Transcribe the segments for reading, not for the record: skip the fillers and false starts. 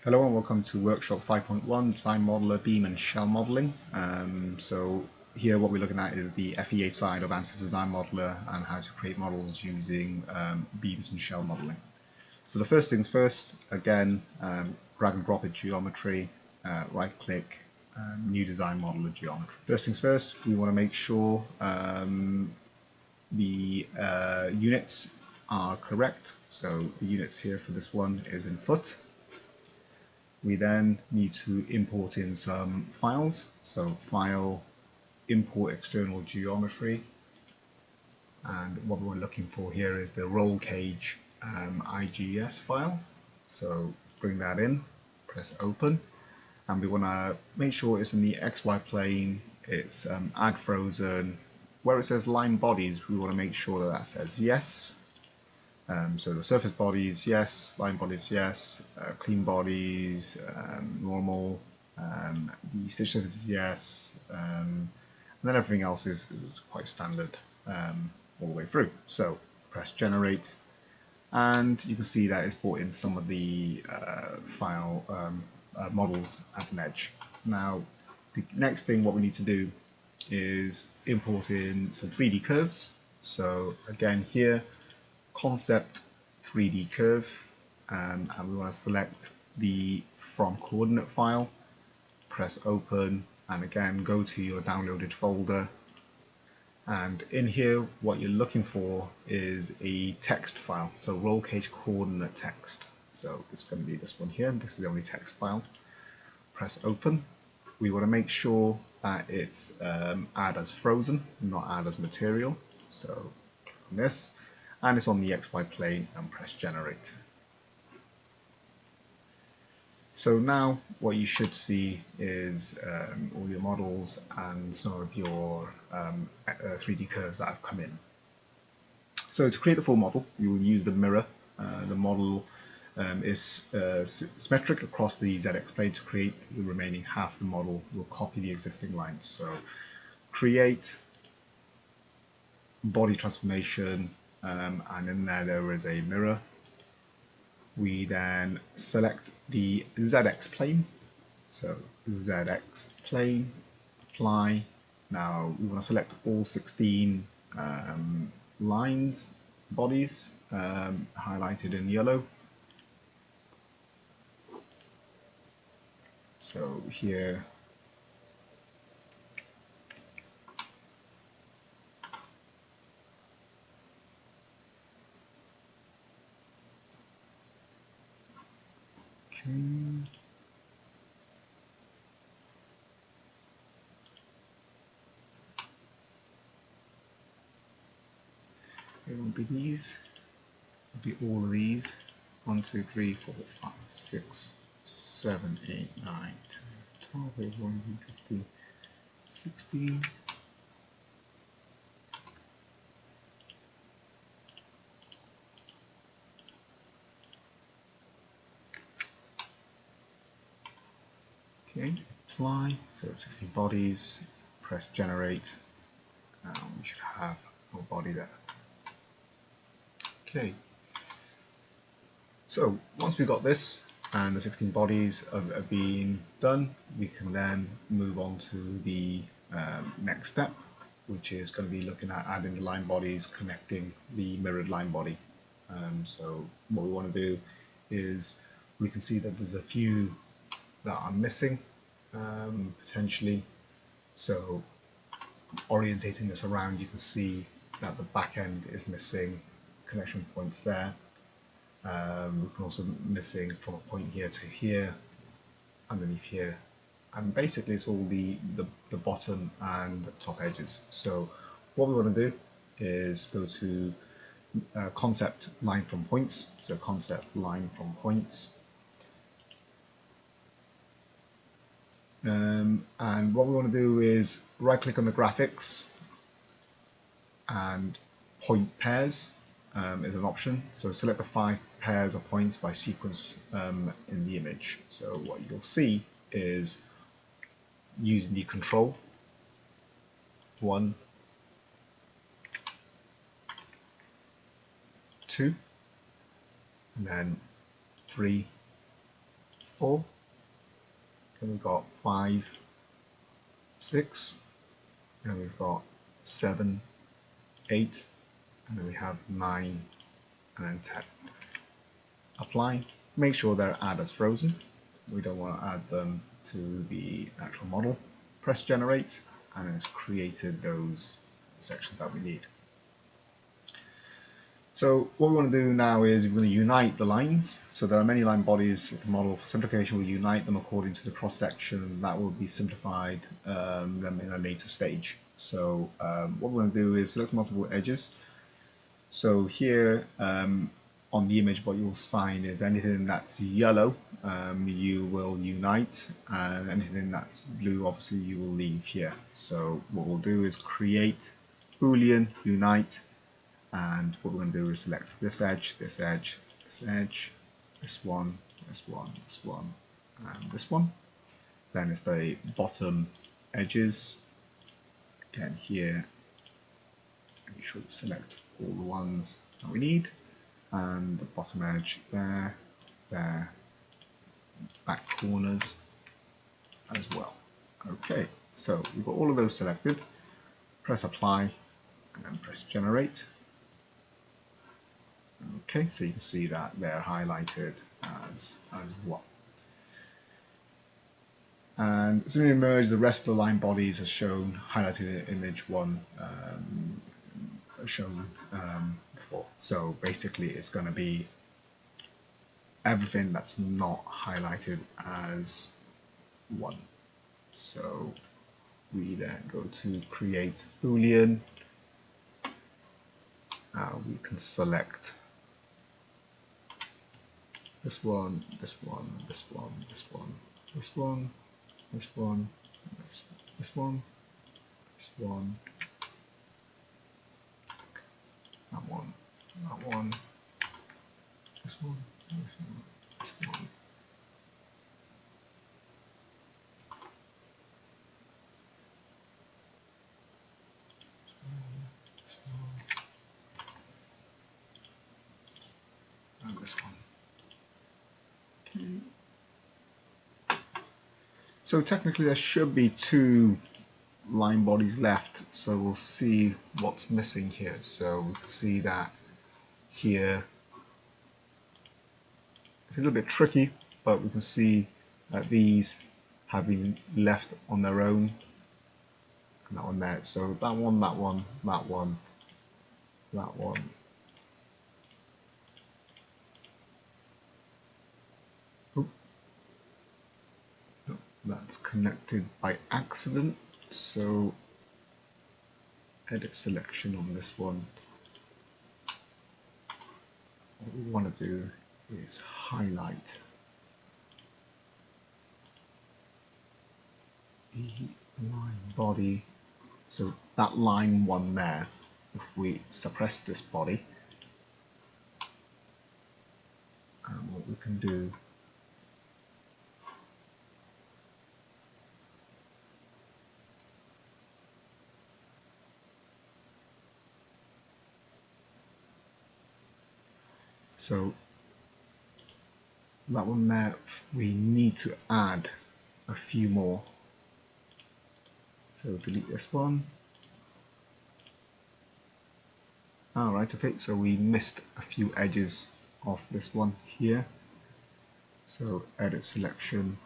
Hello and welcome to Workshop 5.1, Design Modeler, Beam and Shell Modeling. So here what we're looking at is the FEA side of ANSYS DesignModeler and how to create models using beams and shell modeling. So the first things first, again, drag and drop a geometry, right click, new Design Modeler geometry. First things first, we want to make sure the units are correct. So the units here for this one is in foot. We then need to import in some files. So file, import external geometry. And what we're looking for here is the roll cage IGS file. So bring that in, press open. And we want to make sure it's in the XY plane, it's add frozen. Where it says line bodies, we want to make sure that that says yes. So the surface bodies, yes. Line bodies, yes. Clean bodies, normal. The stitch surfaces, yes. And then everything else is quite standard all the way through. So press generate, and you can see that it's brought in some of the file models as an edge. Now, the next thing what we need to do is import in some 3D curves. So again here, concept 3D curve, and we want to select the from coordinate file, press open, and again go to your downloaded folder, and in here what you're looking for is a text file, so roll cage coordinate text. So it's going to be this one here, this is the only text file. Press open. We want to make sure that it's add as frozen, not add as material. So click on this, and it's on the XY plane, and press generate. So now what you should see is all your models and some of your 3D curves that have come in. So to create the full model, you will use the mirror. The model is symmetric across the ZX plane. To create the remaining half of the model, we'll copy the existing lines. So create, body transformation, and in there is a mirror. We then select the ZX plane. So ZX plane, apply. Now we want to select all 16 lines, bodies, highlighted in yellow. So here, okay. It will be these, it will be all of these. 1, 2, 3, 4, 5, 6, 7, 8, 9, 10, 12, 13, 15, 16. Okay, apply, so 16 bodies, press generate, and we should have our body there. Okay, so once we've got this and the 16 bodies have been done, we can then move on to the next step, which is going to be looking at adding the line bodies, connecting the mirrored line body. So what we want to do is, we can see that there's a few that are missing potentially. So orientating this around, you can see that the back end is missing connection points there. We can also missing from a point here to here, underneath here, and basically it's all the bottom and top edges. So what we want to do is go to concept line from points. So concept line from points. And what we want to do is right click on the graphics, and point pairs is an option. So select the 5 pairs of points by sequence in the image. So what you'll see is, using the control 1, 2, and then 3, 4, then we've got 5, 6, then we've got 7, 8, and then we have 9, and then 10. Apply. Make sure they're add as frozen. We don't want to add them to the actual model. Press generate, and it's created those sections that we need. So what we want to do now is we're going to unite the lines. So there are many line bodies. The model for simplification will unite them according to the cross section. That will be simplified them in a later stage. So what we're going to do is select multiple edges. So here on the image, what you'll find is anything that's yellow you will unite, and anything that's blue obviously you will leave here. So what we'll do is create Boolean unite, and what we're going to do is select this edge, this edge, this edge, this one, this one, this one, and this one. Then it's the bottom edges. Again here, we should select all the ones that we need, and the bottom edge there, there, back corners as well. Okay, so we've got all of those selected. Press apply and then press generate. Okay, so you can see that they're highlighted as well. And as we merge, the rest of the line bodies as shown, highlighted in image 1, shown before. So basically it's going to be everything that's not highlighted as 1. So we then go to create Boolean. We can select this one, this one, this one, this one, this one, this one, this one, this one, that one, that one, this one, this one, this one. This one, and this one. Okay. So technically there should be 2 line bodies left, so we'll see what's missing here. So we can see that here it's a little bit tricky, but we can see that these have been left on their own, and that one there. So that one, that one, that one, that one. Oop. No, that's connected by accident. So edit selection on this one. What we want to do is highlight the line body. So that line 1 there, if we suppress this body, and what we can do so that one there, we need to add a few more. So delete this one. Alright, okay, so we missed a few edges of this one here. So edit selection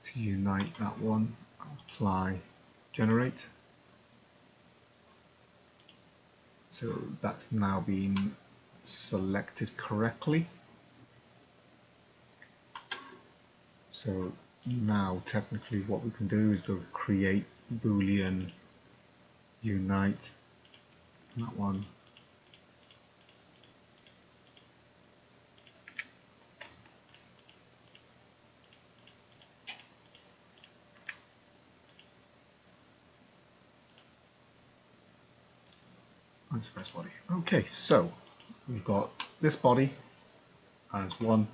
to unite that one, apply, generate. So that's now been selected correctly. So now technically what we can do is go create Boolean unite that one. And suppress body. Okay, so we've got this body as 1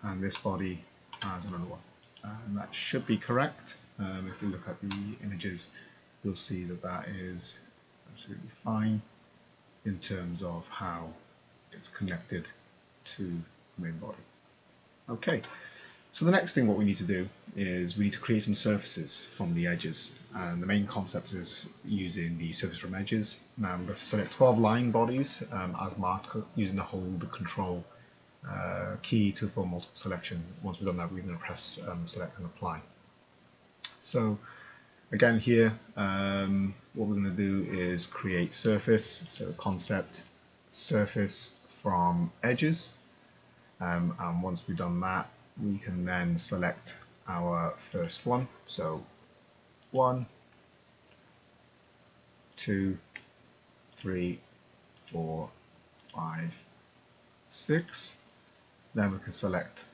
and this body as another 1, and that should be correct. If we look at the images, you'll see that that is absolutely fine in terms of how it's connected to the main body. Okay, so the next thing what we need to do is we need to create some surfaces from the edges, and the main concept is using the surface from edges. Now I'm going to select 12 line bodies as marked using the hold the control key to for multiple selection. Once we've done that, we're going to press select and apply. So again here, what we're going to do is create surface, so concept surface from edges, and once we've done that, we can then select our first one. So 1, 2, 3, 4, 5, 6. Then we can select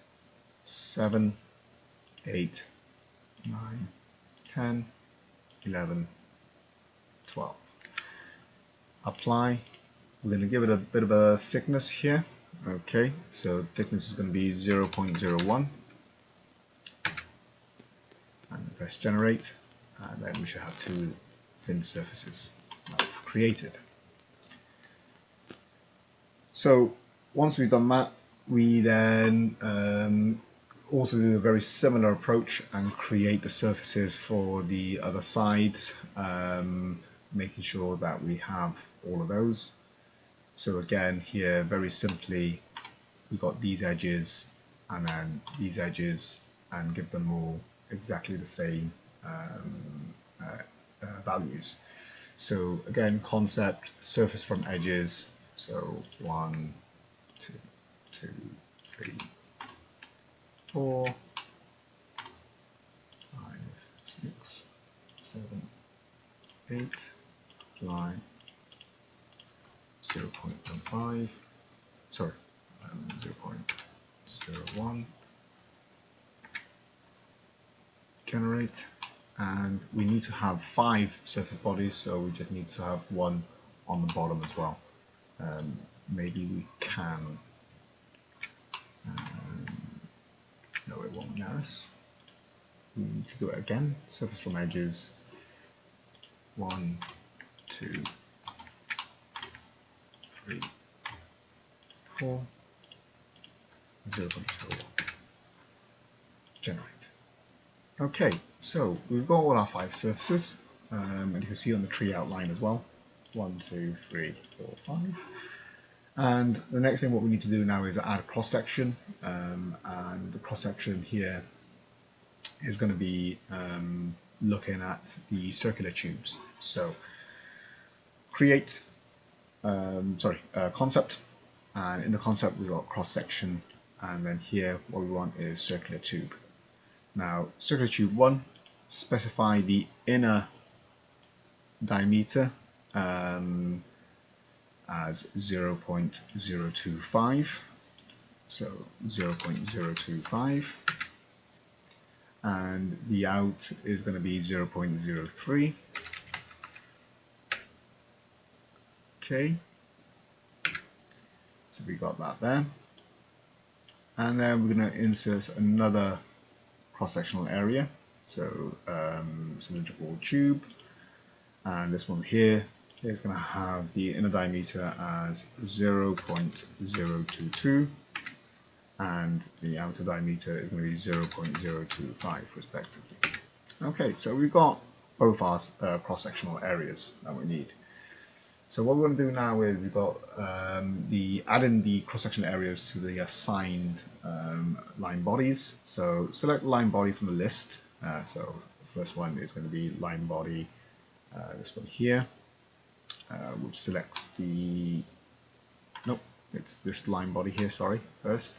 7, 8, 9, 10, 11, 12. Apply. We're going to give it a bit of a thickness here. Okay, so thickness is going to be 0.01. And press generate, and then we should have 2 thin surfaces created. So once we've done that, we then also do a very similar approach and create the surfaces for the other side, making sure that we have all of those. So again here, very simply, we got these edges and then these edges, and give them all exactly the same values. So again, concept surface from edges. So 1, 2, 2, 3, 4, 5, 6, 7, 8, apply 0.15, sorry, 0.01, generate, and we need to have 5 surface bodies, so we just need to have 1 on the bottom as well. Maybe we can, no, it won't let us. We need to do it again. Surface from edges, 1, 2, 3, 4, 0.01. Generate. Okay, so we've got all our 5 surfaces, and you can see on the tree outline as well. 1, 2, 3, 4, 5. And the next thing what we need to do now is add a cross section, and the cross section here is going to be looking at the circular tubes. So create, concept, and in the concept we've got cross section, and then here what we want is circular tube. Now circular tube 1, specify the inner diameter as 0.025, so 0.025, and the out is going to be 0.03. Okay, so we got that there, and then we're going to insert another cross-sectional area, so cylindrical tube, and this one here is going to have the inner diameter as 0.022 and the outer diameter is going to be 0.025 respectively. Okay, so we've got both our cross-sectional areas that we need. So what we're going to do now is we've got adding the cross-sectional areas to the assigned line bodies. So select line body from the list. So the first one is going to be line body, this one here, which selects the, nope, it's this line body here, sorry, first.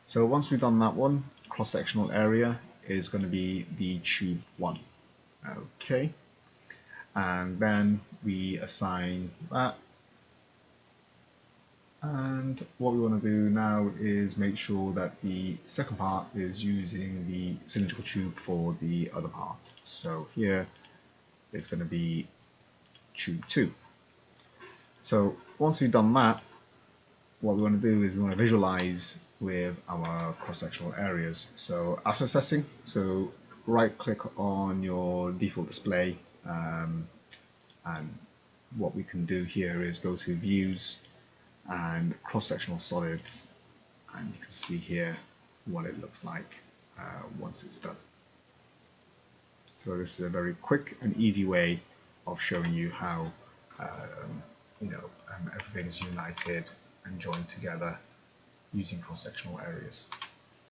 So once we've done that one, cross-sectional area is going to be the tube 1. Okay. And then we assign that, and what we want to do now is make sure that the second part is using the cylindrical tube for the other part. So here it's going to be tube 2. So once we've done that, what we want to do is we want to visualize with our cross-sectional areas. So after assessing, so right click on your default display, and what we can do here is go to views, and cross-sectional solids, and you can see here what it looks like once it's done. So this is a very quick and easy way of showing you how everything is united and joined together using cross-sectional areas.